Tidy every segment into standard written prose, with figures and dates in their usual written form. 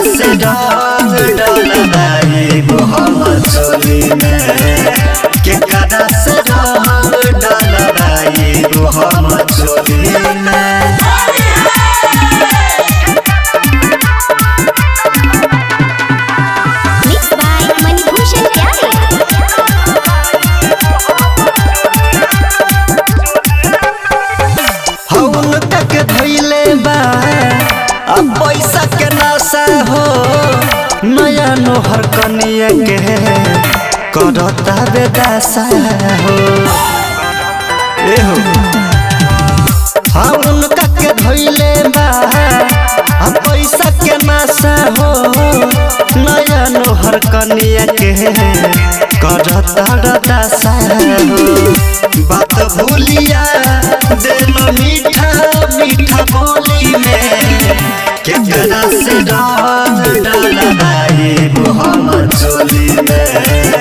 से रंग डलवाई हम चोली में केकरा से रंग डलवाई हम चोली में। पैसा के नशा हो नया नोहर कनिया के करता बेदासा हो हाँ उनका के धोइले बा पैसा के नशा हो नया नोहर कनिया के करता बेदासा हो। बात भूलिया देलो मीठा मीठा बोली में केकरा से रंग डलवाई हम चोली में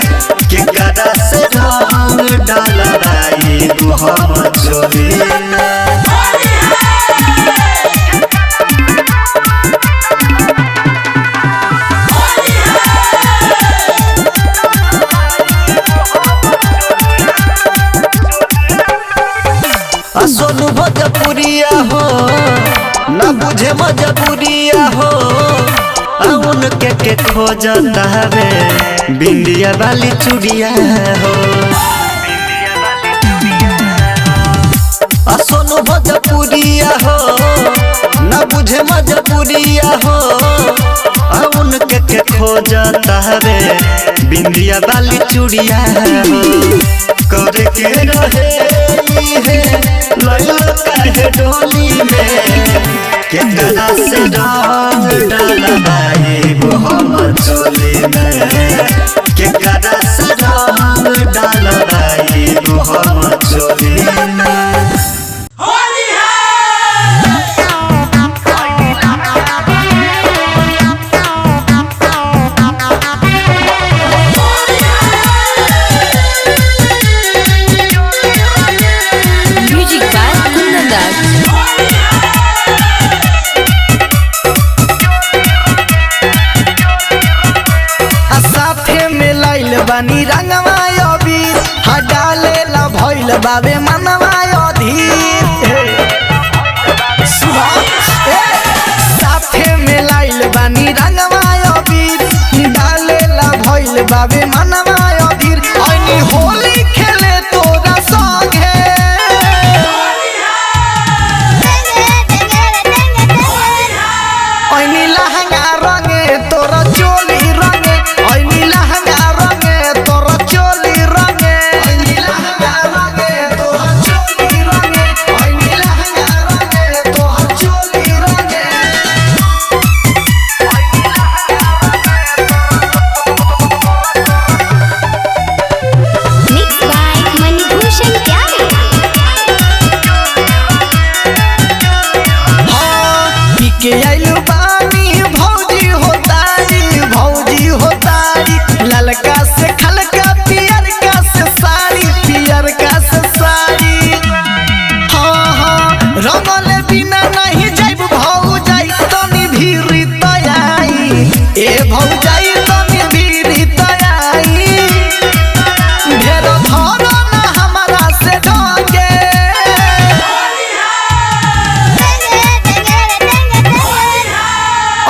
केकरा से रंग डलवाई हम चोली में। सोनू भोजपुरिया हो न बुझे मजबूरिया हो उनके के खोजता रे बिंदिया वाली चूड़िया हो। सोनू भोजपुरिया हो न बुझे मजबूरिया हो उनके के खोजता रे बिंदिया वाली चूड़िया हो। करे के रहे लैलो काहे डोली में केकरा से रंग डलवाई हम चोली में केकरा से रंग डलवाई हम चोली में। बानी रंगवा अबीर हडाले ला भइल बाबे मनवा अधीर साथे में लाइल बानी रंगवा अबीर डाले ला भइल बाबे मनवा अधीर ऐनी होली खेले तोरा संगे ऐनी लहंगा रंगे तोरा चोली रंगे ऐनी लहंगा के आइलू बानी भौजी हो तारी ललका से खलका पियर का से साड़ी हाँ हाँ रंगले बिना नहीं जाइब भौजाई तनी भीरी तयाई ए भौजाई तनी भीरी तयाई ढेरो धरो ना हमारा से ढंगे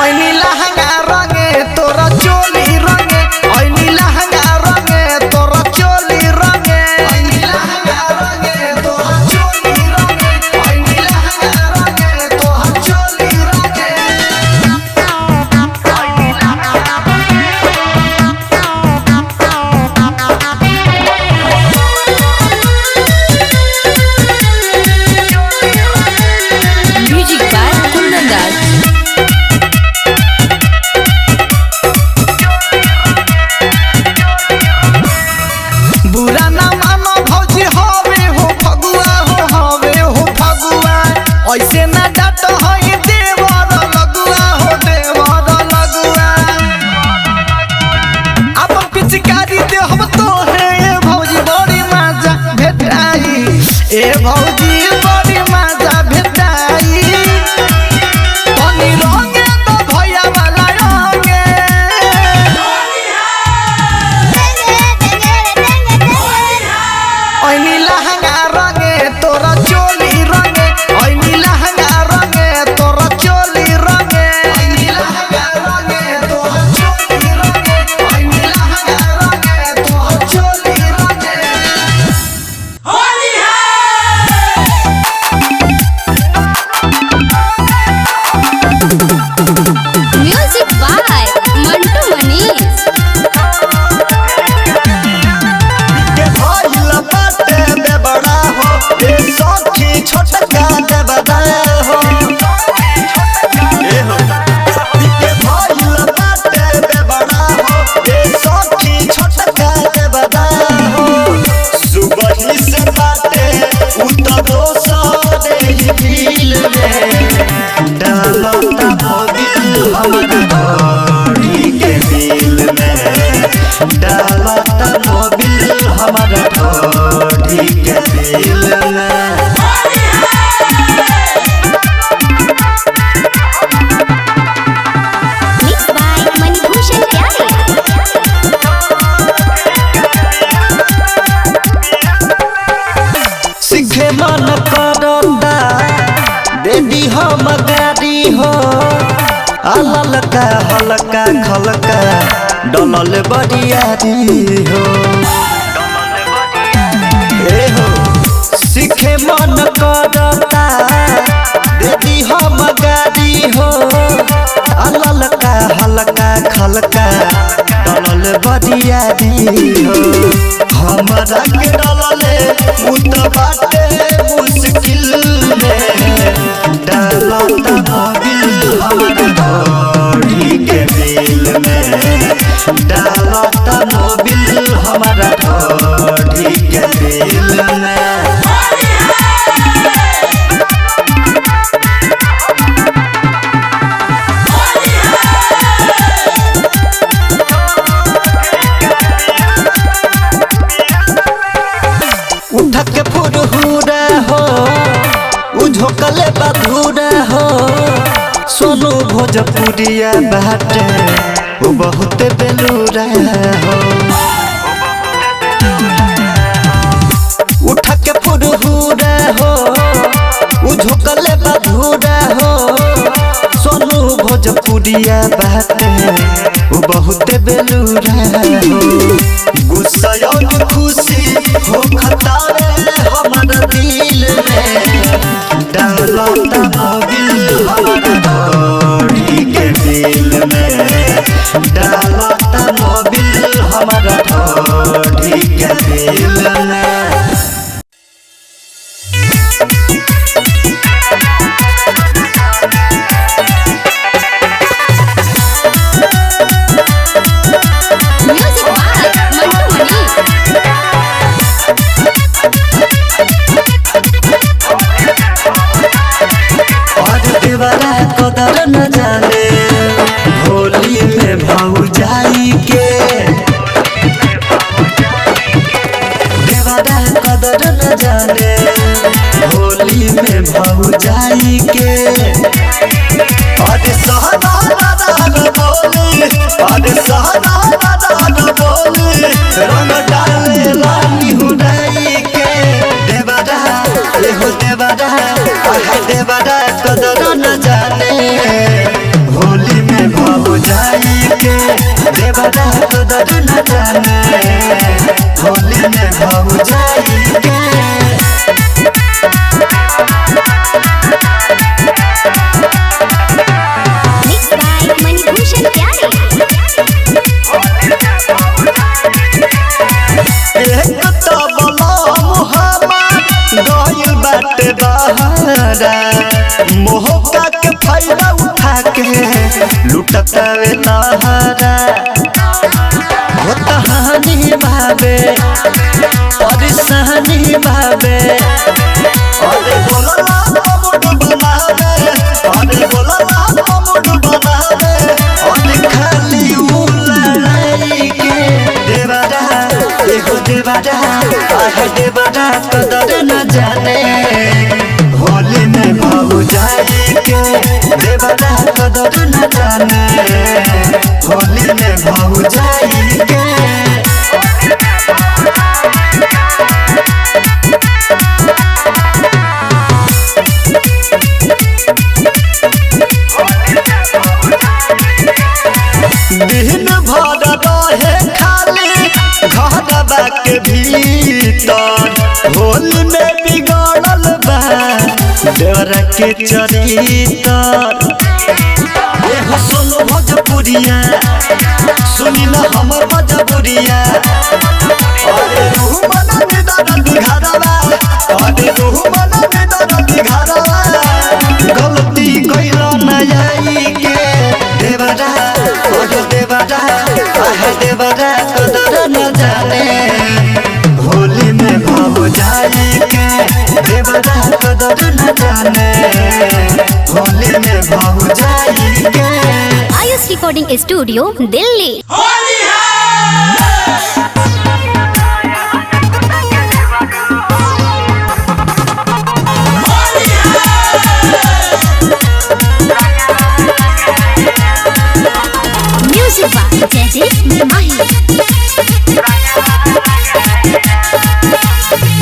ऐनी लहंगा रंगे तोरा चोली रंगे ऐनी लहंगा रंगे तोरा चोली रंगे ऐनी लहंगा रंगे तोरा चोली रंगे ऐनी लहंगा रंगे तोरा चोली रंगे। म्यूजिक बाय कुंदन दास। बुरा ना मानो भौजी हवे हो फगुआ ऐसे ना डाट हई देवर लगुआ अपन पिचकारी दे हम तो है भौजी बड़ी मजा भेटाई ए भौजी बड़ी मजा भेटाई तनी रंगे तो भैया वाला हल्का हल्का खलका डलल बरियारी हो ए हो सीखे मन करता दीदी हम गाड़ी हो हल्का हल्का खलका डलल बरियारी हो हमरा के डलले उत बाटे मुश्किल में डालता मोबिल हमरा घोड़ी के दिल में डालता मोबिल हमरा घोड़ी के दिल में उठक फुरहुरा हो उझोकले बधुरा हो सोनू भोजपुरिया बाटे वो बहुत बेलूरा हो उठक फुरहुरा हो उझोकले बधुरा हो सोनू भोजपुरिया बाटे वो बहुत बेलूरा हो गुस्सा और खुशी हो खतारे हमारा दिल में डालता मोबिल हमारा घोड़ी के दिल में डालता मोबिल हमारा घोड़ी के दिल में Music by Mantu Mani. और दीवारा कदर न जाने होली में भौजाई के दीवारा कदर न जाने होली में भौजाई के और सहना बोली और सहना बोली रंग डाले लानी हुदाई के देवरा एहो देवरा देवरा कदर न जाने होली में भौजाई के देवरा कदर न जाने होली में भौजाई के Mixed by Manibhushan Pyare. एक तो बलम हमार गइल बाटे बहारा मोहका के फायदा उठा के लुटतावे लहरा हो तहानी भावे परेशानी भावे अरे बोलला मुड बनावे अरे बोलला मुड बनावे अरे खाली उललाई के देवरा एहो देवरा आह देवरा कदर न जाने होली में भौजाई के देवरा कदर न जाने होली में भौजाई के दिन भर रहे खाली घरवा के भीतर होली में बिगड़ल बा देवरा के चरितर एहो सोनू भोजपुरिया सुनी न हमर भोजपुरिया अरे रूह बना निदान घरवा अरे रूह बना निदान घरवा गलती कइल न आई के देवरा अरे देवरा आह देवरा कदर न जाने होली में भौजाई के देवरा कदर न जाने होली में भौजाई के Ayush Recording Studio, Delhi. Music by Jaideep Mahi.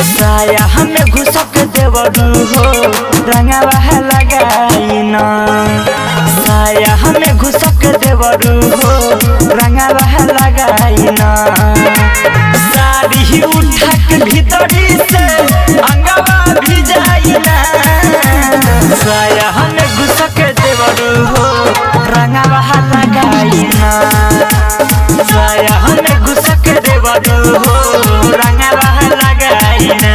साया हमें घुसक देवरू हो रंगवा लगाई न साया हमें घुसक देवरू हो रंगवा लगाइना साड़ी ही उठा के भीतरी से अंगवा भी जाइना साया हमें घुसक देवरू हो रंगवा लगाइना साया हमें घुसक देवरू हो रंगवा लगाइना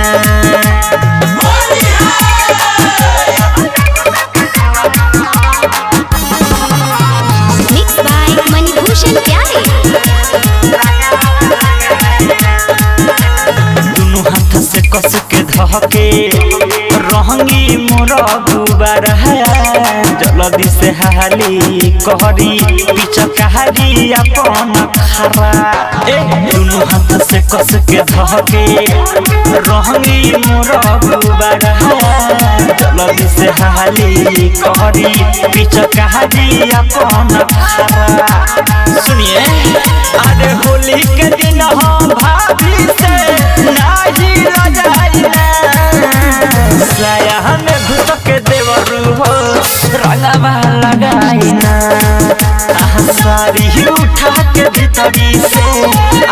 मिक्स बाय मणिभूषण प्यारे। दुनु हाथ से कस के धके रहंगी मोर गुबार है जल्दी से हाली कहरी पिचकारी अपन खरा ए दुनु हाथ से कस के धके रहंगी मोर गुबार है जल्दी से हाली कहरी पिचकारी अपन खरा सुनिए अरे होली के दिन हम भाभी से नाही लजाइना साया हमें घुसक देवरू हो रंगवा लगाइना साड़ी ही उठा के भीतरी से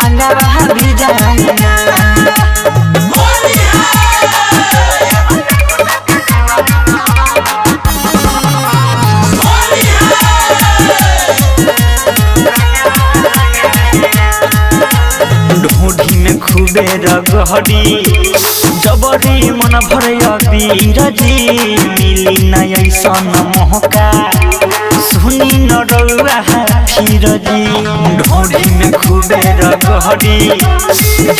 अंगवा भी जाइना ढूंढी में खूबे रगहरी जबरी मन भरया बीरजी मिली न ऐसन मोहका सुनी न रउआ फिरजी ढूंढी में खूबे रगहरी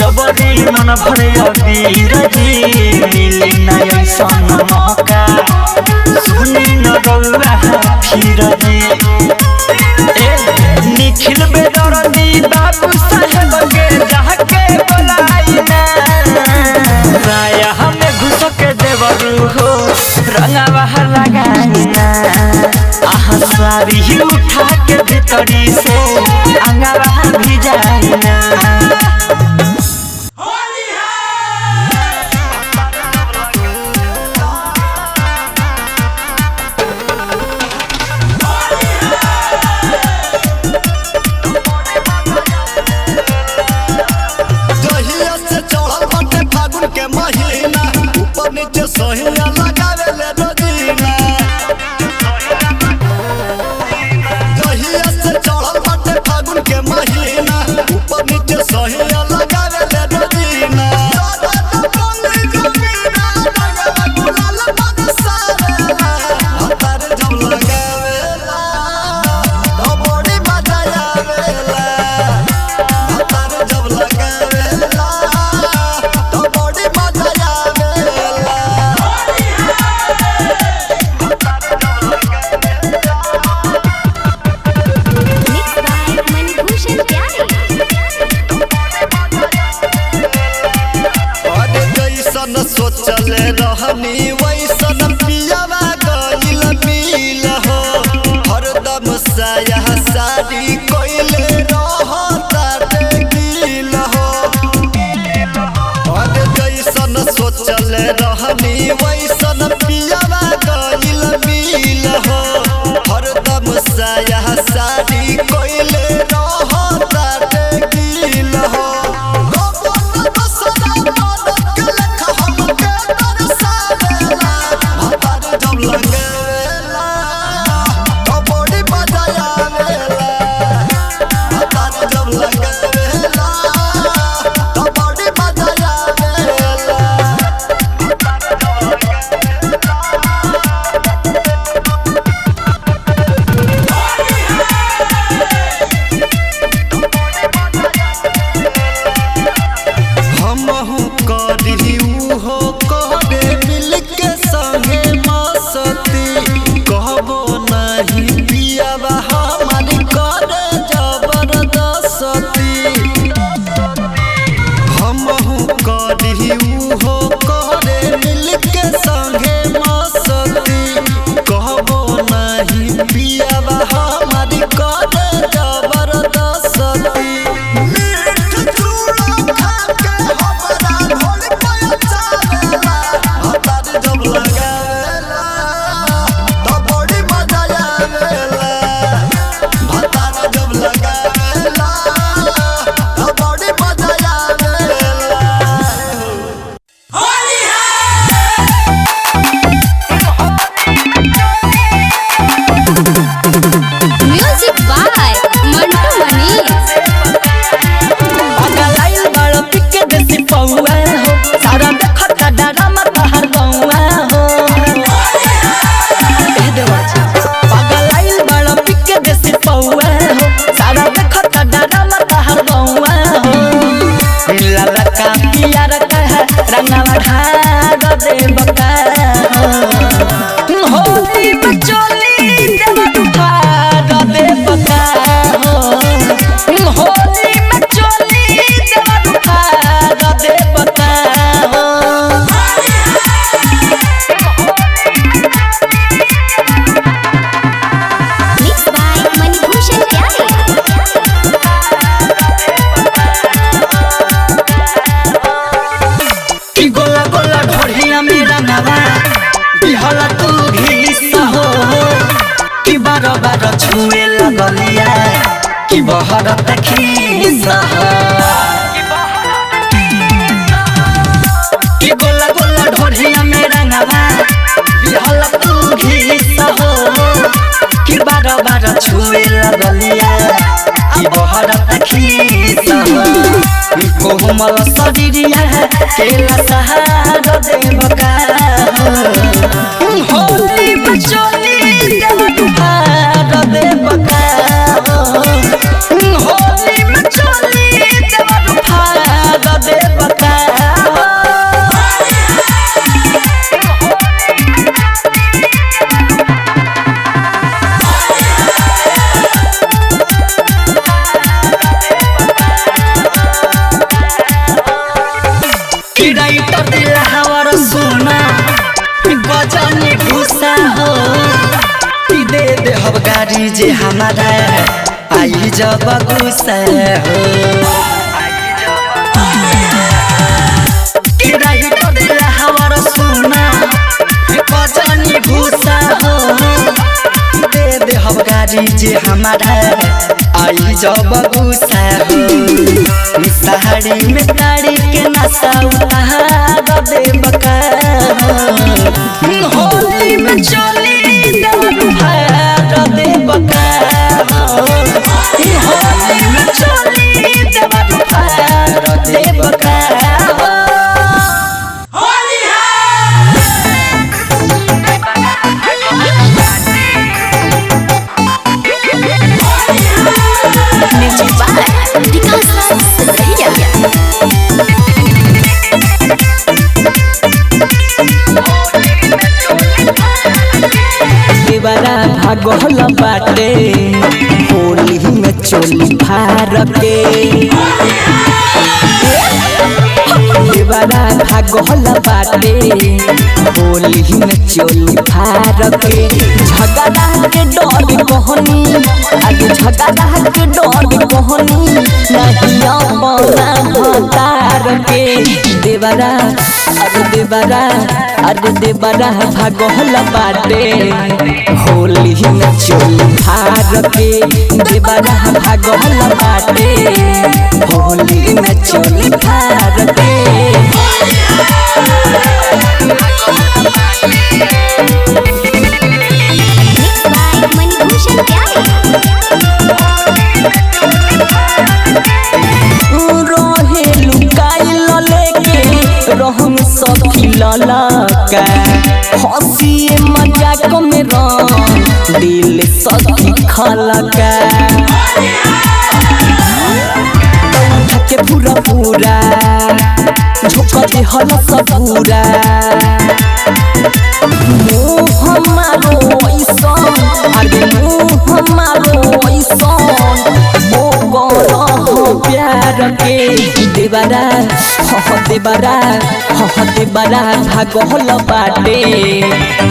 जबरी मन भरया बीरजी मिली न ऐसन मोहका सुनी न रउआ फिरजी निखिल बेदरदी बाबू साहेब के जाके बुलाइना साया हमें घुसक देवरू हो रंगवा लगाइना साड़ी ही उठा के भीतरी से अंगवा भी जाइना के महीना ऊपर नीचे सहिया लगावे ले रोजीना जहिया से चढ़ल बाटे फागुन के महीना ऊपर नीचे सहिया लगावे ले रोजीना सोचले रहनी वैसन पियावा गइल मिल हो हरदम साया साड़ी कोइले रहता गिल हो अरे जैसन सोचले रहनी वैसन पियावा गइल मिल हो हरदम साया साड़ी कोइले रहता गिल हो बिहला तू घिस हो कि बार बार छुए लगलिया कि बहरत खीस हो कि गोला गोला ढोढ़िया में रंगवा बिहला तू घिस हो कि बार बार छुए लगलिया कि बहरत खीस हो कोमल शरीरिया केला सहारा देवका होली बचोली देवका देवका होली बचोली देवका देवका राइटर दिला हवर सोना गजनी भूसा हो दे दे हम गाड़ी जे हमारा आई जब गुस्सा हो राइटर दिला हवर सोना गजनी भूसा हो दे दे हम गाड़ी जे हमारा आई जब गुस्सा हो साड़ी में ताड़ी के नशा उतार दे बका होली में चली देवर दे बका होली में चली देवर दे बका बड़ा भागल बाटे होली में चोली फार के बड़ा भागल बाटे होली में चोली फार के झगड़ा के डर कहनी आगे झगड़ा के डर कहनी नहीं बना भतार के देवरा अरे देवरा भागल बाटे होली में चोली फार के देवरा भागल बाटे होली में चोली फार के Mixed by Manibhushan Pyare. रोहे लुकाइल लेके रहम सखी ललका हंसी मजाक में रंग दिल सखी खलका के पूरा पूरा झोंका दे हल सबूरा मुँह हमारो ऐसन अरे मुँह हमारो ऐसन प्यार के देवरा देवरा भागल बाटे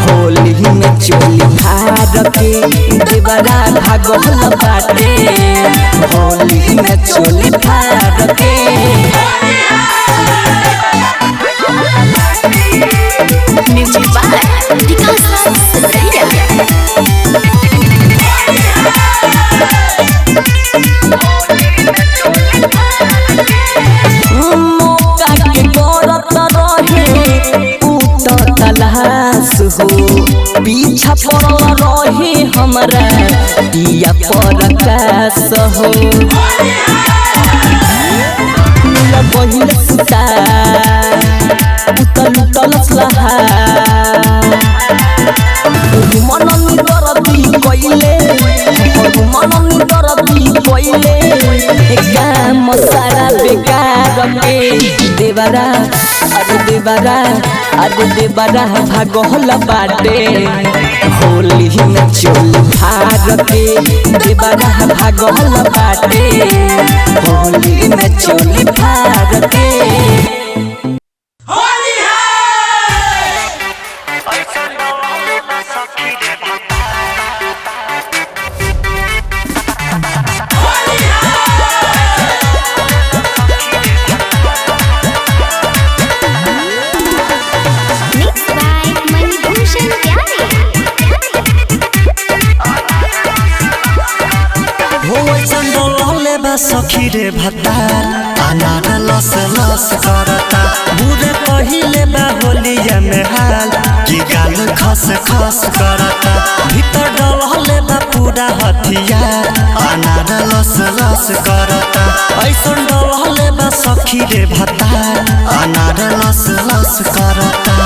होली में चोली फार के देवरा भागल बाटे होली में चोली फार के Music by Vikas Saraiya. मौका के गौरत रहे तो तलाश हो पीछा पड़ल रहे हमारा दिया प्रकाश हो बहिल सुता उतल सहा मननी दरदी कइले मननी दरदी कइले काम सारा बेकार के देवरा भागल बाटे होली में चोली फार के देवरा भागल बाटे होली में चोली फार के Mixed by Manibhushan बा सखी रे भतार अनार लस लस करता बुरे पहिले बा होलिया में हाल कि गाल खस खस करता भीतर डलले बा पूरा हथियार अनार लस लस करता ऐसन डलले बा सखी रे भतार अनार लस लस करता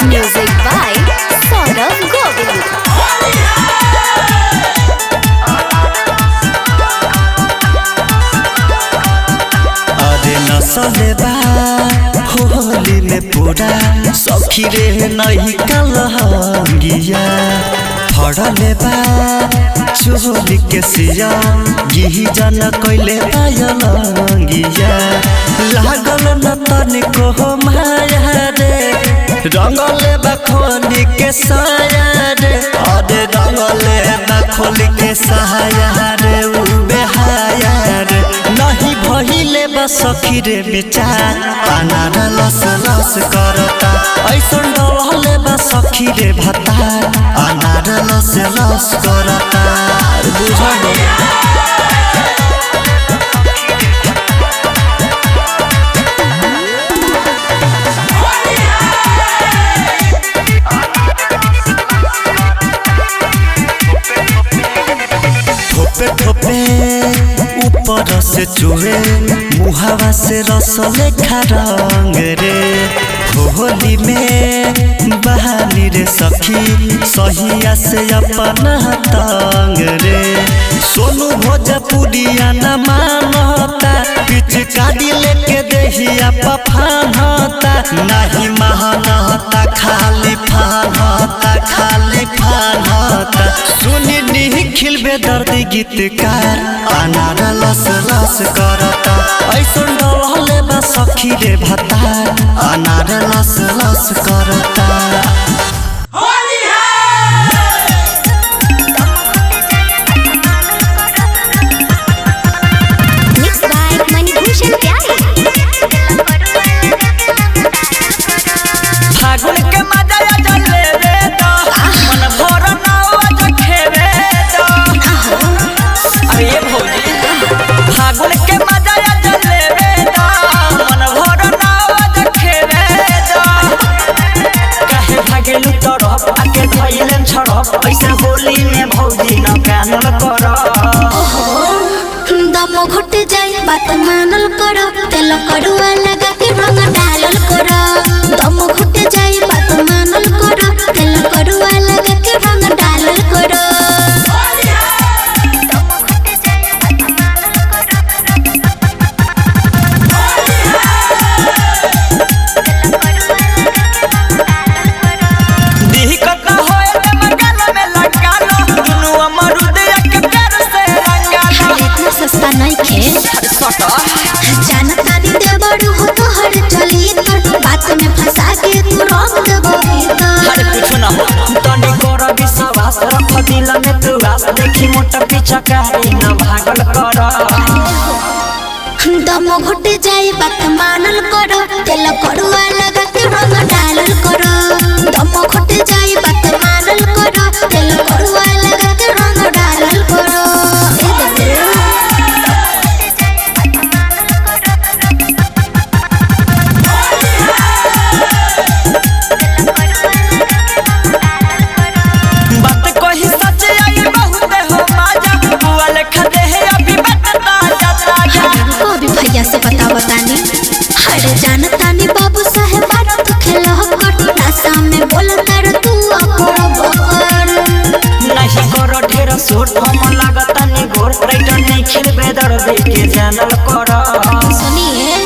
Music by Saurav Govind. अरे नसले बा होली में पूरा सखी रे नहीं कलहंगिया फड़ले बा चोली के सिया यही जन कैले पायलंगिया लागल न तनिको हो माया रे रंगले बा खोली के साया रे अरे रंगले बा खोली के साया रे उ बेहाया रे नहीं भहिले बा सखी रे बेचार अनार लस लस करता ऐसन डलले बा सखी रे भतार अनार लस लस करता बुझल ठोपे ठोपे ऊपर से चुहे मुहावा से रस लेखा रंग रे होली में बहानी रे सखी सहिया से अपना तंग रे सोनू भोजपुरिया न मानता पिचकारी लेके देहिया पफानता नहीं महानता खाली फानता सुनी निखिल बेदर्दी गीतकार अनार लस लस करता ऐसन डलले बा सखी रे भतार अनार लस लस करता Mixed by Manibhushan Pyare. फागुन के मजा जले रे तो मन भर नाव खेवे तो अरे ये भौजी फागुन के मजा जले रे तो मन भर नाव खेवे तो काहे भागेलु तरफ आके खइलेन छड़प ऐसे होली में भौजी न कानल कर दम घुट जाए बात मानल करो तेल कड़ुआ लगा के रंग डालल करो दम घुट जाए बात मानल करो तेल कड़ुआ लगा के रंग डालल करो दिक्कत होए त मगल में लगा लो दुनु अमरुद एक पैर से रंगा लो इतना सस्ता नहीं खे जानता दी दे बड़ू हो तो हर चली तो बात में फंसा के तू रंग देबो अरे कुछ ना हो तनी कर विश्वास रख दिल में तू आस देखी मोटा पीछा करे ना भागल कर दम घुट जाए बात मानल करो तेल कड़ुआ लगा के रंग डालल करो दम घुट जाए बात मानल करो तेल कड़ुआ लगा के रंग डालल करो बात कही सच आई बहुत हो माजा बुआ लेखा दे है अभी बता जाता को भी भैया से बतानी अरे जानतानी बाबू साहेब बात तो खेल कर नासा में बोलता रे तू अपना बकर नहीं करो ढेर सोट हम लागता नहीं गोर राइटर नहीं खेलबे दर्द के जानल कर सुनिए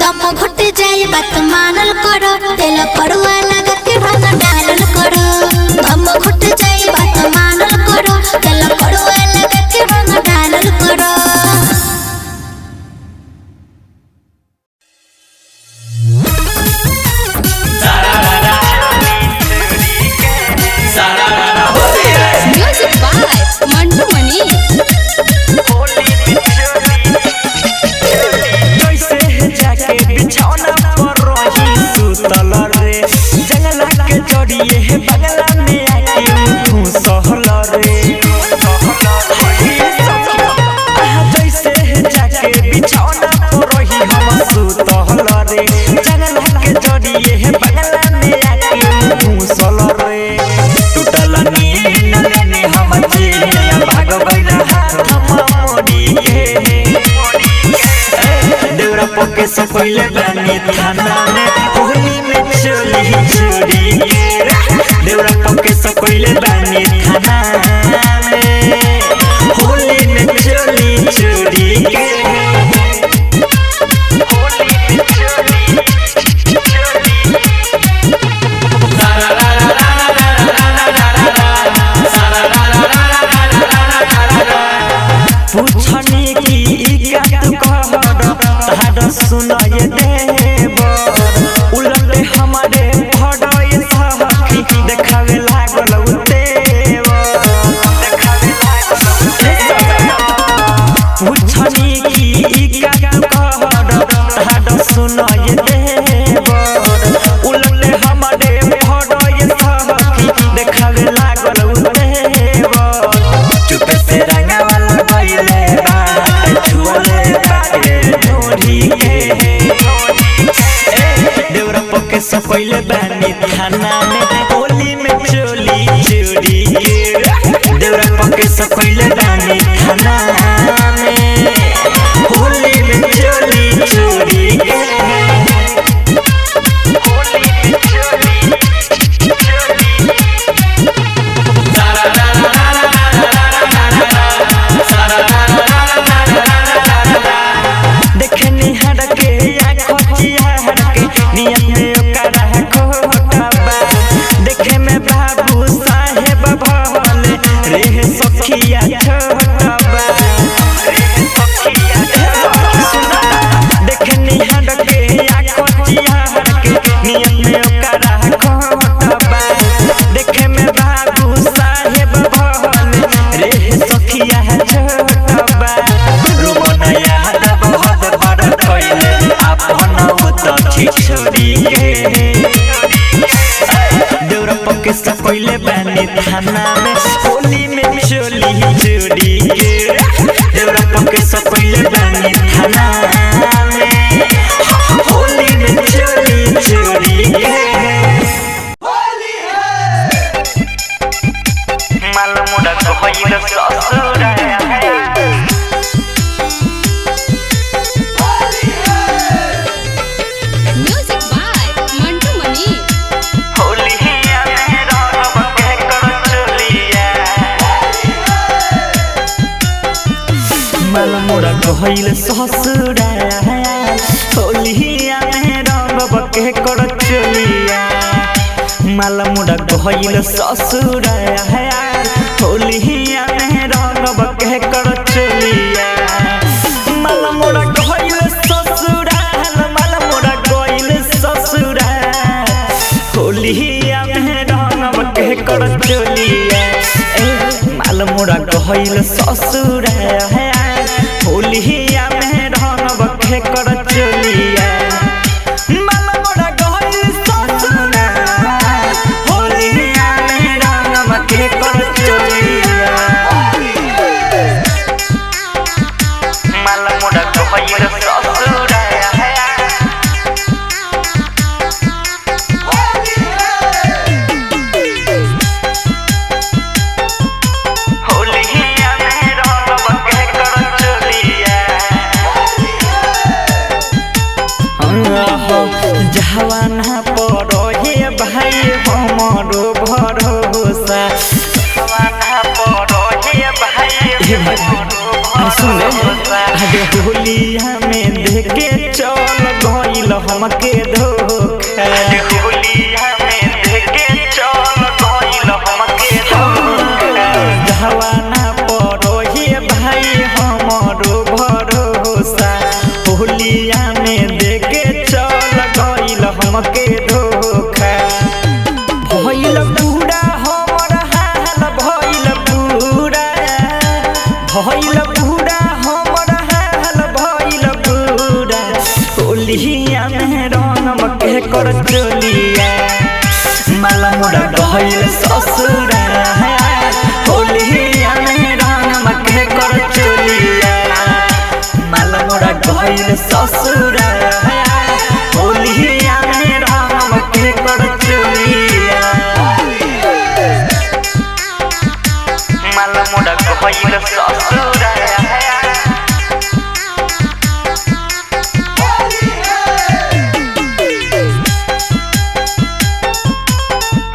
दम घुट जाए बात मानल करो तेल कड़ुआ लगा के रंग डालल करो दम घुट जाए बात मानल करो तेल कड़ुआ लगा के रंग डालल करो Music by Mandu Mani. कैसे जाके बिछौना पर रही सुतल रे जंगला के जड़िए बगला में आके घुस रे जंगल के जड़िए है बगला में आके घुसल रे टूटल नींद में हम जिया भाग गइल हाथ मोड़ी देवरा पके से पहले बनी थाना में होली में चोली चोरी देवरा पके से पहले बनी थाना में होली में चोली चोरी पूछनी की सुनाए देवर उलटे हमारे भड़ोए सखी देखावे लागल तेवर पूछनी की कहर सुनाए देवर उलटे हमारे भड़ोए सखी देखावे लागल तेवर चुप से रंगा वाला गइले बात छुअले बाटे देवरा पके से पहले बनी थाना में होली में चोली चोरी देवरा पके से पहले बनी थाना में होली में चोली चोरी देखनी हड़के देखे में बाबू साहेब भले रे सखिया छोटबा देखनी हड़के आखिया हड़के नियत में ओकरा खोटबा देखे में बाबू साहेब भले रे सखिया छोटबा रुमनया बहुत बड़ कइले अपन त छिछोरी देवरा पके से पहले बनी थाना में होली में चोली चोरी देवरा पके से पहले बनी थाना में होली में चोली चोरी मालमुड़ा कहइल ससुरा मालमुड़ा कहइल ससुरा होलिया में रंग बके कर चलिया मालमुड़ा कहइल ससुरा होलिया में रंग बके कर चलिया मालमुड़ा कहइल ससुरा मालमुड़ा कहइल ससुरा होलिया में रंग बके कर चलिया मालमुड़ा कहइल ससुरा होलिया में रंग बखे कर चलिया मालमुड़ा कहइल ससुरा होलिया में रंग बखे कर चलिया मालमुड़ा कहइल ससुरा जवाना पड़ो हे भाई हमरो भरोसा जवाना पड़ो हे भाई सुन आगे होलिया में देखे चल गइल हमके धोखा होलिया में देखे चल गइल हमके धोखा जवाना पड़ो हे भाई हमरो भरोसा होलिया में देखे चल गइल हमके धोखा भइल पूरा हमर हाल भइल पूरा हमर हाल भइल पूरा होलिया में रंग के कर चलिया मालमुड़ा कहइल ससुरा होलिया में रंग के कर चलिया मालमुड़ा कहइल ससुरा गइल ससुरा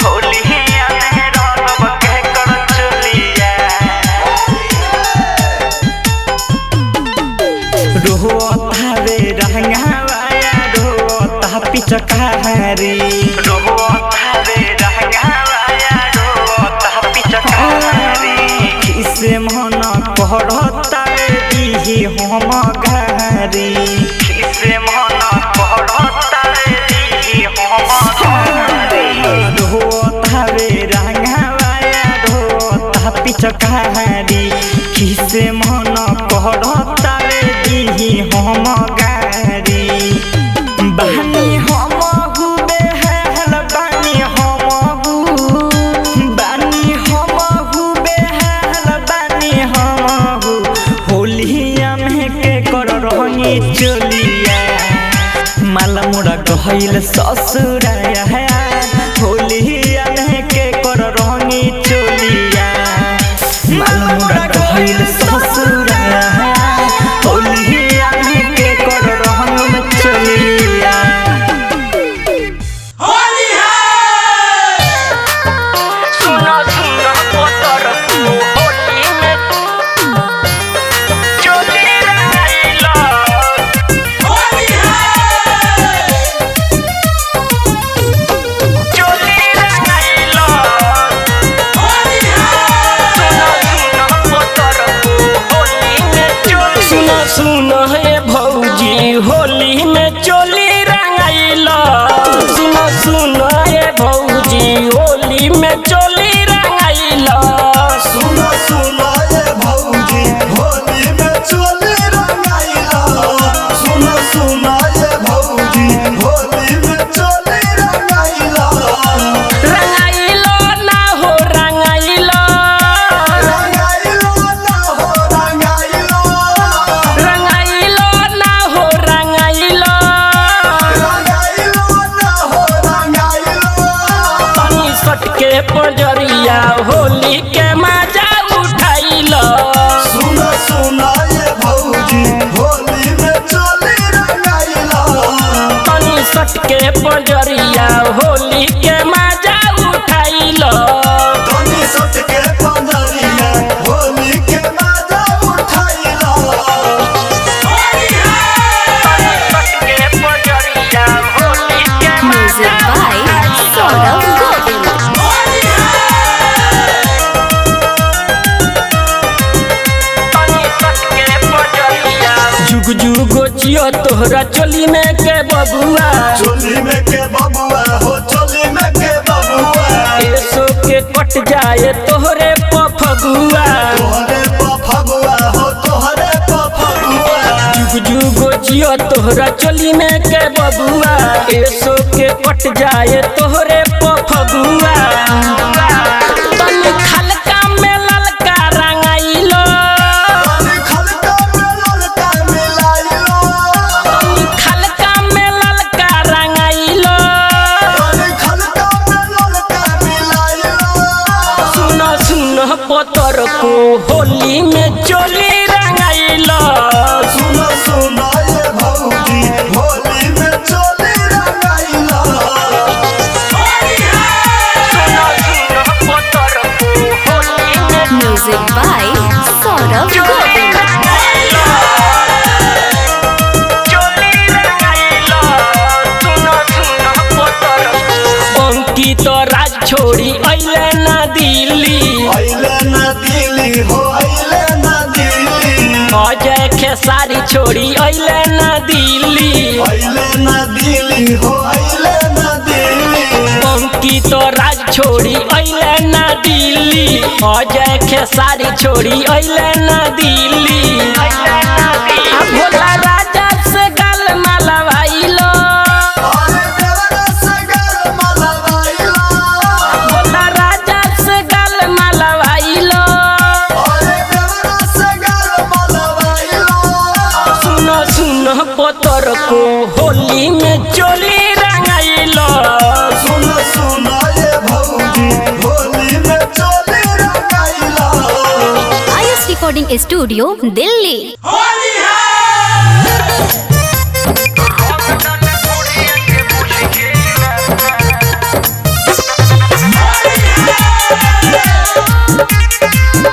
होलिया में रंगब के कर चलिया रोता रे रंगावाया रोता पिचकारी रोता रे रंगावाया रोता पिचकारी किसे मन पढ़ता दी हम गारी किसे मन पढ़ता दी हम गारी रोता रे रंगावाया रोता पिचकारी किसे मन पढ़ता दी हम गारी बानी हम गुबे हेल बानी हम गुबे हेल बानी हम होलिया में के कर रंगी चलिया माला मुड़ा गइल ससुरा होलिया में के कर रंगी चलिया माला मुड़ा गइल ससुरा होलिया में के कर रंग चलिया सुनो सुनो पोतर होली में चोली रंगाइला चोली रंगाइला सुनो सुनो पोतर होली में चोली सुनो सुनो हे भौजी होली में चोली रंगाइला सुनो सुनो हे भौजी होली में चोली रंगाइला सुनो सुनो ये भौजी होली में चोली रंगाइला सुनो सुनो ये भौजी होली में चोली रंगाइला रंगाइला ना हो रंगाइला रंगाइला ना हो रंगाइला रंगाइला ना हो रंगाइला रंगाइला ना हो रंगाइला पानी सटके पजरिया होली के मजा उठाइला सुनो सुनो ये भौजी होली में चोली रंगाइला पानी सटके पजरिया होली के मजा उठाइला धनी सट के पंजरिया होली के मजा उठाइला के पजरिया होली के Music by Saurav Govind. के पजरिया जुग जुग जियो तोहरा चोली में के बबुआ चोली में के बबुआ हो चोली में के बबुआ एसो के कट जाए तोहरे पफगुआ तोहरे पफगुआ हो तोहरे पफगुआ जुग जुग जियो तोहरा चोली में के बबुआ एसो के कट जाए तोहरे पफगुआ तनी खलका में ललका रंगाइलो तनी खलका में ललका मिलाइलो तनी खलका में ललका रंगाइलो तनी खलका में ललका मिलाइलो सुनो सुनो पतर को होली में चोली रंगाइलो सुनो सुनो ये भौजी होली में चोली रंगाइला सुनो सुनो पोतर होली में Music by Saurav Govind. चोली रंगाइला सुनो सुनो पोतर अंकित राज छोड़ी अइले ना दिल्ली आइले ना दिल्ली हो आइले ना दिल्ली अजय खेसारी छोड़ी अइले ना दिल्ली आइले ना दिल्ली हो आइले ना दिल्ली अंकित राज छोड़ी अइले ना दिल्ली अजय खेसारी छोड़ी अइले ना दिल्ली आ भोला राजा से गल मलवाइलो अरे देवरा से गल मलवाइला भोला राजा से गल मलवाइलो अरे देवरा से गल मलवाइला सुनो सुनो पतर को होली में चोली रंगाइलो सुनो सुनो ये भौजी होली में चोली रंगाइला Ayush studio Delhi.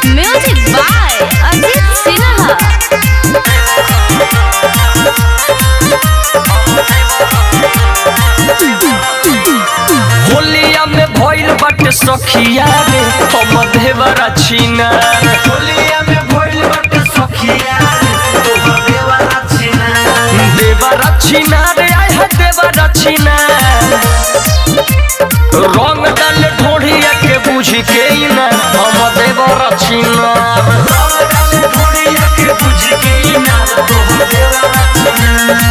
Music by Ajit Sinha. होलिया में भइल बाटे सखिया रे हम देवरा छिनार। होलिया में भइल बाटे सखिया रे तोहर देवरा छिनार। देवरा छिनार आय है देवरा छिनार। रंग डाल ढोढ़िया के बुझ के ना हम देवरा छिनार। रंग डाल ढोढ़िया के बुझ के ना तोहर देवरा छिनार।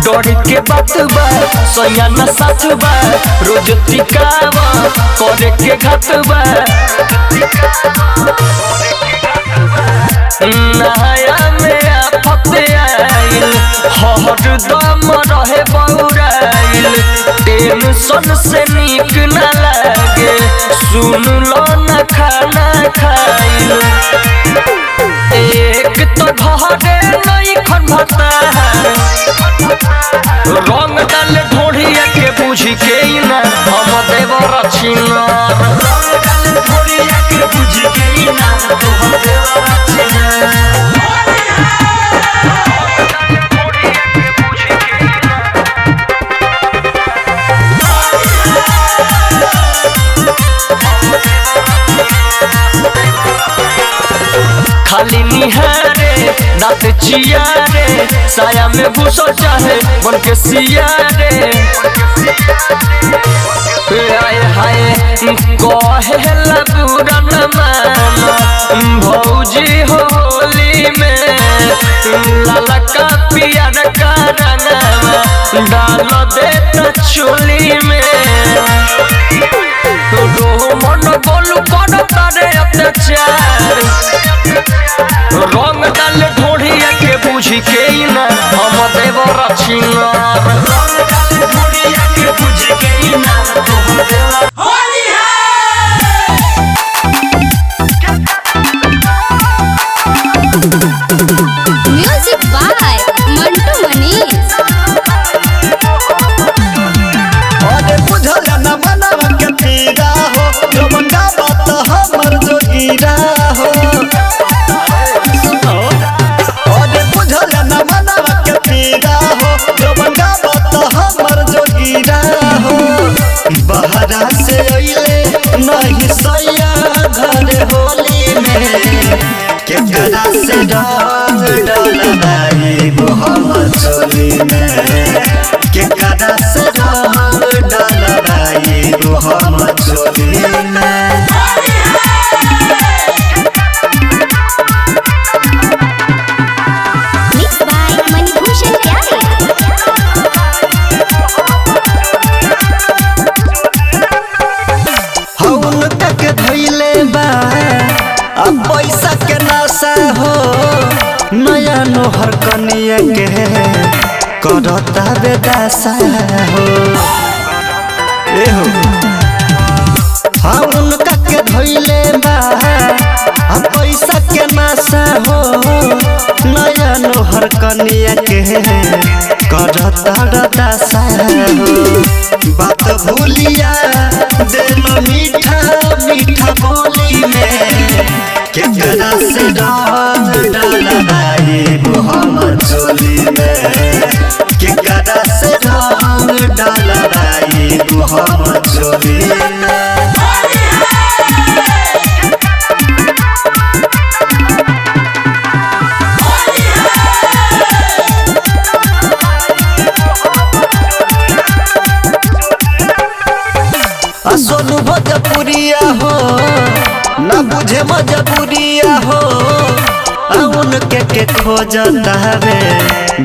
डोरी के बात बा सोया न साथ बा रोज टिकावा करे के घात बा। नया में आफत आइल हर दम रहे बौराइल। टेंशन से नीक न लागे सुन लो न खाना खाइल। एक तो घरे नहीं खनता रंग डाल ढोढ़िया के बुझ के ना हम देवरा छिनार। रंग डाल ढोढ़िया के बुझ के ना हम देवरा छिनार। खाली निहारे दांत चियारे साया में घुसो चाहे बन के सियारे। हाय हाय कहेला बुरा न माना भौजी होली में लाला का पियर का रंगवा डाल देता चोली में। मन बोलू कर तारे अत्याचार रंग डाल ढोढ़िया के बुझ के ना हम देवरा छिनार। रंग डाल ढोढ़िया के बुझ के ना हम देवरा। Music by Mantu Manish. अरे बुझल न मनवा के पीड़ा हो जो मंगा बात हमर जोगीरा हो। अरे बुझल न मनवा के पीड़ा हो जो मंगा बात हमर जोगीरा हो। बहरा से अइले नहीं सैया घर होली में केकरा से रंग डलवाई वो हमर चोली में। केकरा से रंग डलवाई वो हमर चोली में। मिक्स बाय मणिभूषण प्यारे। हौन तक धैले बा अब पैसा के नशा हो। नया नोहर कनिया के करता बेदासा हो। एहो हौन तक धैले बा अब पैसा के नशा हो। नया नोहर कनिया के करता बेदासा हो। बात भूलिया देलो मीठा मीठा बोली में केकरा से रंग डलवाई वो हमर चोली में। केकरा से रंग डलवाई वो हमर चोली में। सोनू भोजपुरिया हो न बुझे मजबूरिया हो। उनके खोजता रे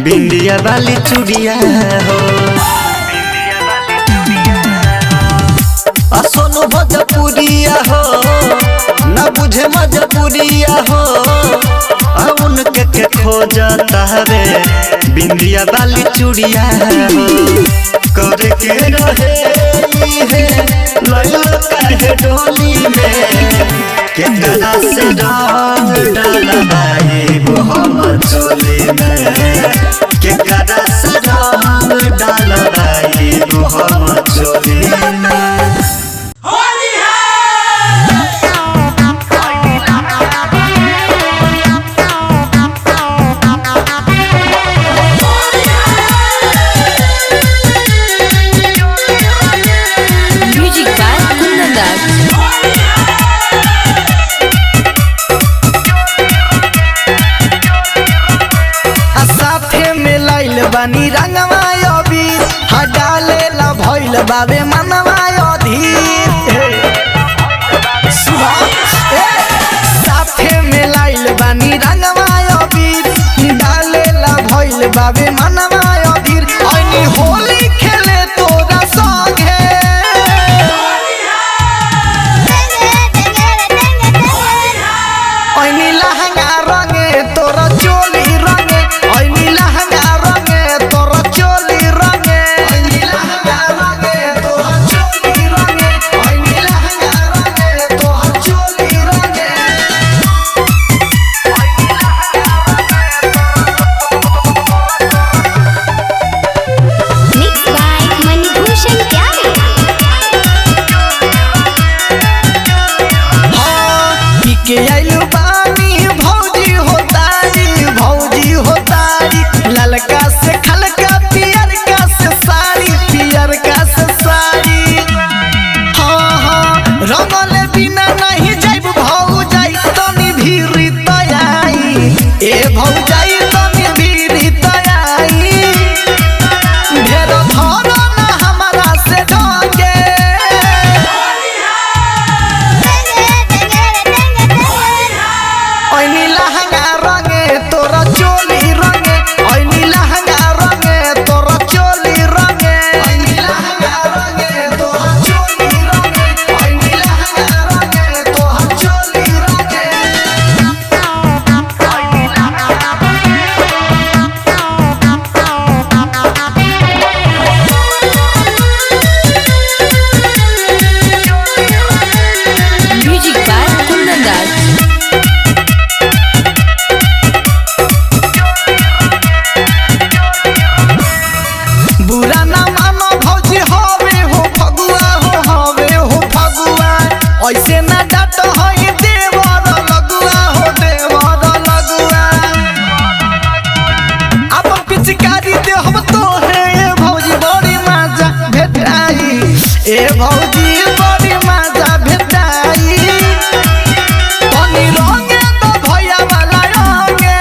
बिंदिया वाली चूड़िया हो। सोनू भोजपुरिया हो न बुझे मजबूरिया हो। के खोजता रे बिंदिया वाली चूड़िया हो करे के रहे है लइलो काहे डोली में केकरा से रंग डालबाई वो हम चोली में केकरा से रंग डालबाई वो हम चोली में बानी रंगवा अबीर हडाले ला भइल बाबे मनवा अधीर साथे में लाइल बानी रंगवा अबीर डाले ला भइल बाबे मनवा अधीर ऐनी होली खेले तोरा संगे ऐनी लहंगा रंगे तोरा चोली रंगे ऐनी लहंगा के आइलू बानी भौजी हो तारी ललका से खलका पियर का से साड़ी हाँ रंगले बिना नहीं जाइब भौजाई तनी भीरी तयाई ए भौजाई तनी भीरी तयाई ढेर धरो ना हमारा से ढंगे ऐनी लहंगा रंगे तोरा चोली रंगे ऐनी लहंगा रंगे तोरा चोली रंगे ऐनी लहंगा रंगे तोरा चोली रंगे ऐनी लहंगा रंगे तोरा चोली रंगे म्यूजिक बाय कुंदन दास। बुरा ना मानो भौजी हवे हो फगुआ ऐसे ना डाट हई देवर लगुआ अपन पिचकारी दे हम तो है भौजी बड़ी मजा भेटाई ए भौजी बड़ी मजा भेटाई तनी रंगे तो भैया वाला रंगे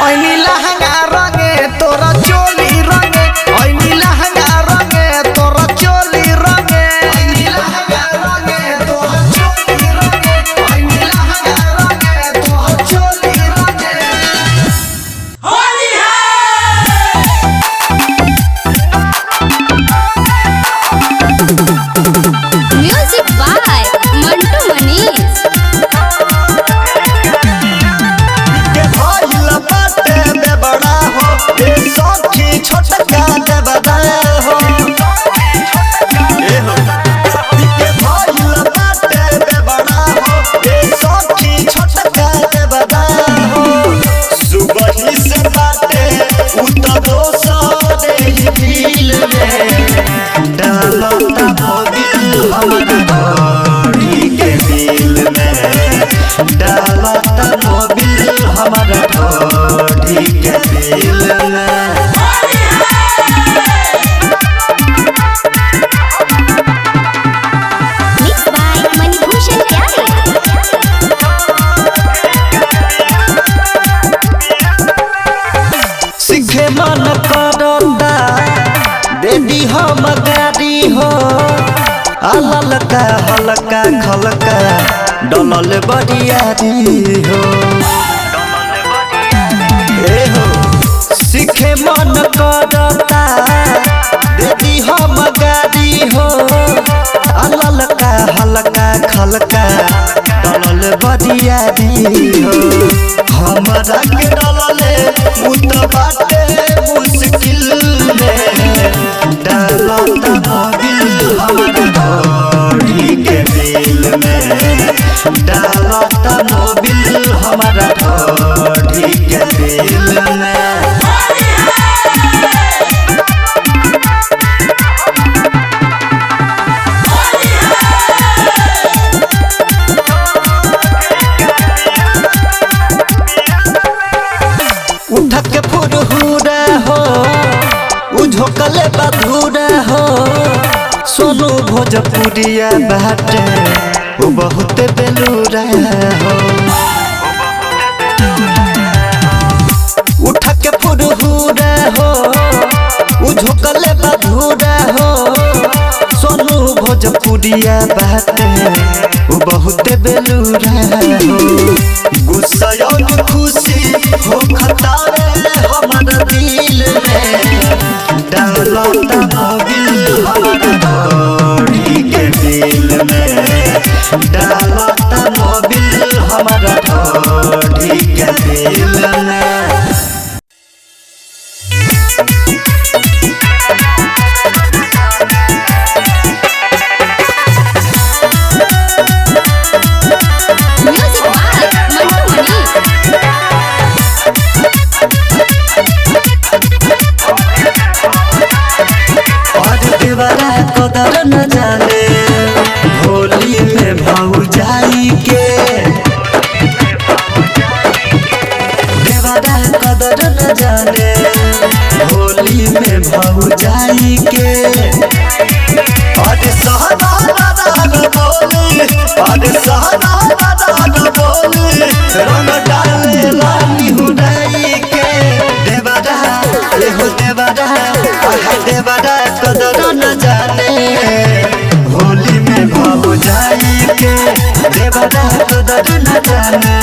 ऐनी लहंगा रंगे तोरा चोली रंगे ऐनी लहंगा रंगे तोरा चोली रंगे ऐनी लहंगा रंगे तोरा चोली रंगे ऐनी लहंगा रंगे तोरा चोली रंगे होली म्यूजिक बाय मंटू मनीष। के भइल बाटे बेबड़ा हो ए सखी छोटका देबदा हो ए हो के भइल बाटे बेबड़ा हो ए सखी छोटका देबदा हो सुबह से बाटे उतरो सारे दिल में डालता भोगिल हमरा ढोरी के दिल में डालता मोबिल हमारा ढोरी के दिल में मिक्स बाय मणिभूषण प्यारे। सीखे मन करता बेबी हम गाड़ी हो अललका हलका खलका डलल बरियारी हो ए हो सीखे मन करता बेबी हम गाड़ी हो अललका हल्का खलका डलल बदिया दी हो हमरा के डलले मुत बाटे मुश्किल में डालता मोबिल हमरा ढोरी के दिल में डालता मोबिल हमरा ढोरी के दिल में उठक फुरहुरा हो उझोकले बधुरा हो सोनू भोजपुरिया बाटे वो बहुत बेलूरा हो उठक फुरहुरा हो उझोकले बधुरा हो सोनू भोजपुरिया बाटे वो बहुत बेलूरा हो गुस्सा और खुशी हो खतारे हमारा दिल में डालता मोबिल हमारा ढोरी के दिल में डालता मोबिल हमारा ढोरी के दिल में देवरा कदर न जाने होली में भौजाई के देवरा कदर न जाने होली में भौजाई के अरे सहना दादा बोली अरे सहना दादा बोली रंग डाले लानी हुदाई के देवरा एहो देवरा आहा देवरा कदर न जाने होली में भौजाई के देवरा कदर न जाने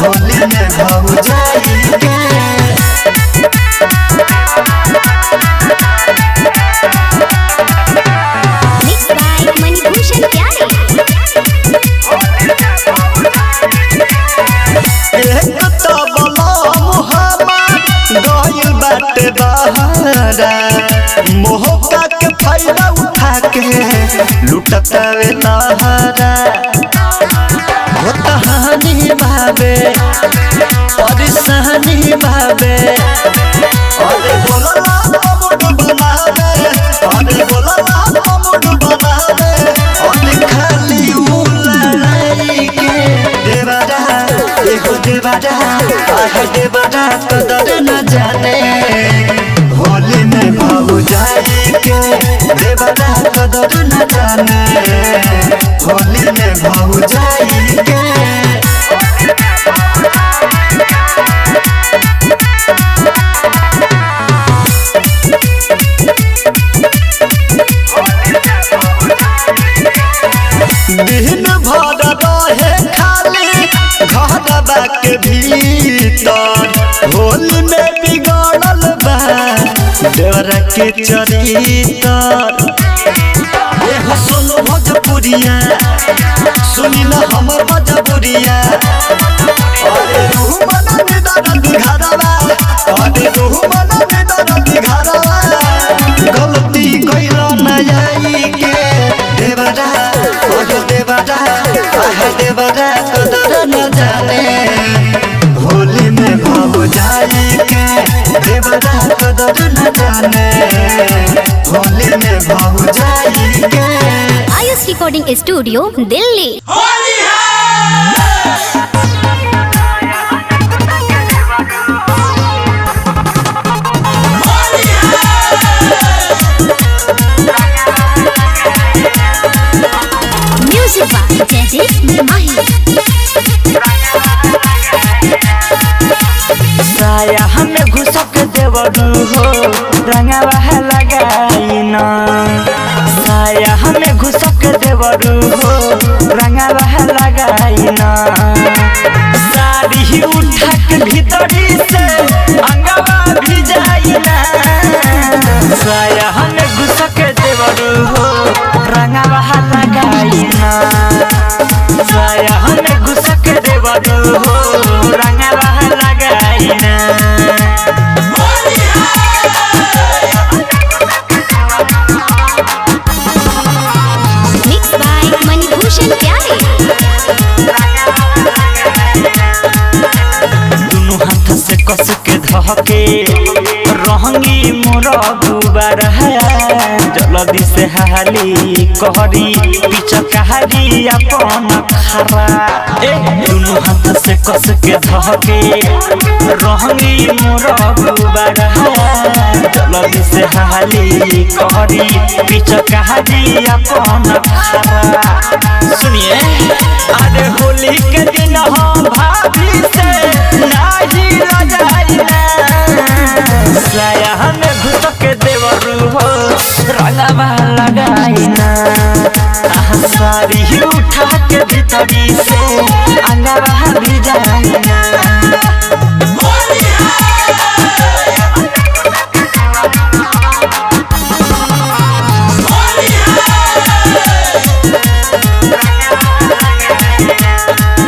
होली में भौजाई के मणिभूषण प्यारे एक तबला मुहम्मद गइल बाटे बहारा मोहका के फायदा उठा के लुटतावे लहरा हो तहानी भावे परेशानी भावे अरे बोलला मुड बनावे अरे बोलला मुड बनावे अरे खाली उलाई के देवरा एहो देवरा आह देवरा कदर न जाने होली में भौजाई के देवरा कदर न जाने होली में भौजाई के दिन भर रहे खाली घरवा के भीतर होली में बिगड़ल बा देवरा के चरितर एहो सोनू भोजपुरिया सुनी न हमर भोजपुरिया अरे रूह बना दे घरवा अरे रूह बना दे घरवा गलती कइल न आई के देवरा अरे देवरा आह देवरा कदर न जाने होली में भौजाई के देवरा कदर न जाने होली में भौजाई के Ayush recording studio Delhi. Music by Jaydeep Mahi. साया हमें घुसक देवरू हो रंगवा लगाई न साया हमें घुसक देवरू हो रंगवा लगाई न साड़ी ही उठा के भीतरी से अंगवा भी जाई न साया हमें घुसक देवरू हो रंगवा लगाई देवरू हो रंगवा लगाइना मिक्स बाय मणिभूषण प्यारे दुनु हाथ से कस के धके रहंगी मोर गुबार है जल्दी से हाली कहरी पिचकारी अपन खरा ए दुनु हाथ से कस के धके रहंगी मोर गुबार है जल्दी से हाली कहरी पिचकारी अपन खरा सुनिए अरे होली के दिन हम भाभी से नाही लजाइना साया हमें घुस के देवरू हो रंगवा लगाइना सारी ही उठा के भीतरी से अंगवा भिजाइना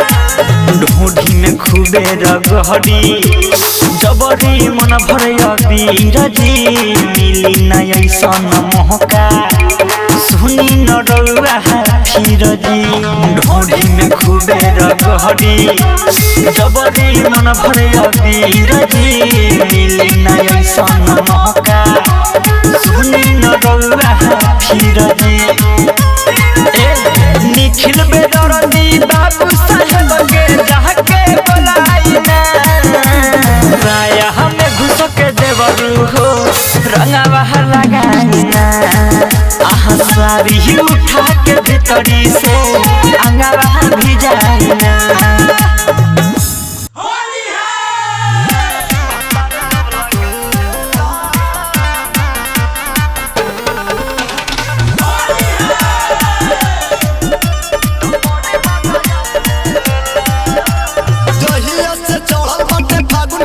ढूंढी में खूबे रगहरी जबरी मन भरे अबीरजी मिली न ऐसन मोहका सुनी न रउआ फिरजी ढूंढी में खूबे रगहरी जबरी मन भरे अबीरजी मिली न ऐसन मोहका सुनी न रउआ फिरजी निखिल बेदरदी बाबू साहेब के जाके बुलाइना राया हमें घुस के देवरू हो रंगवा लगाइना सारी ही उठा के भीतरी से अंगवा भिजाइना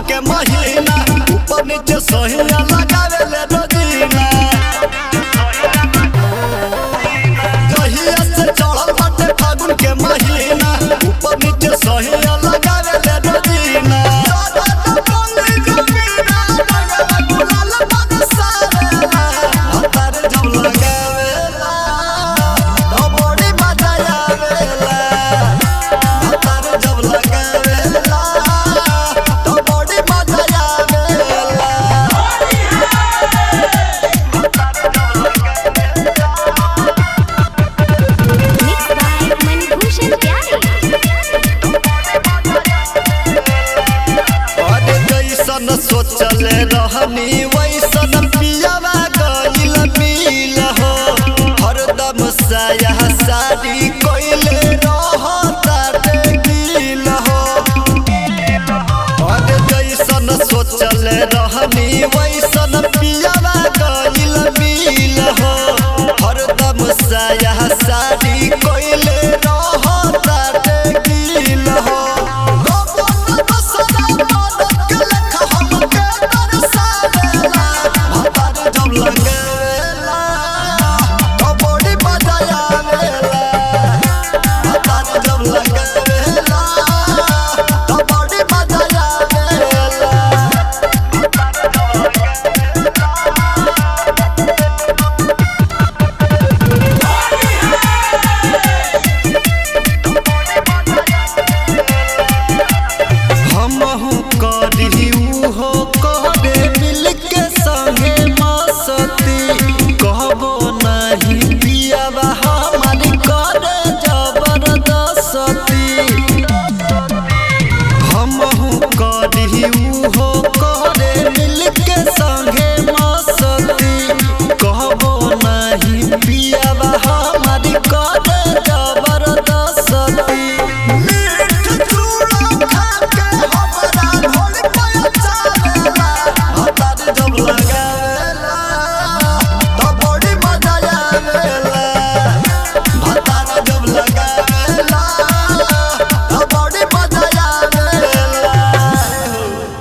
के महीना ऊपर नीचे सहिया लगावे ले रोजीना कहिया से चढ़ल बाटे फागुन के महीना ऊपर नीचे सहिया लगावे ले रोजीना सोचले रहनी वैसन पियावा गइल मिल हो हरदम साया सारी कोइले रहता गिल हो अरे जैसन सोचले रहनी वैसन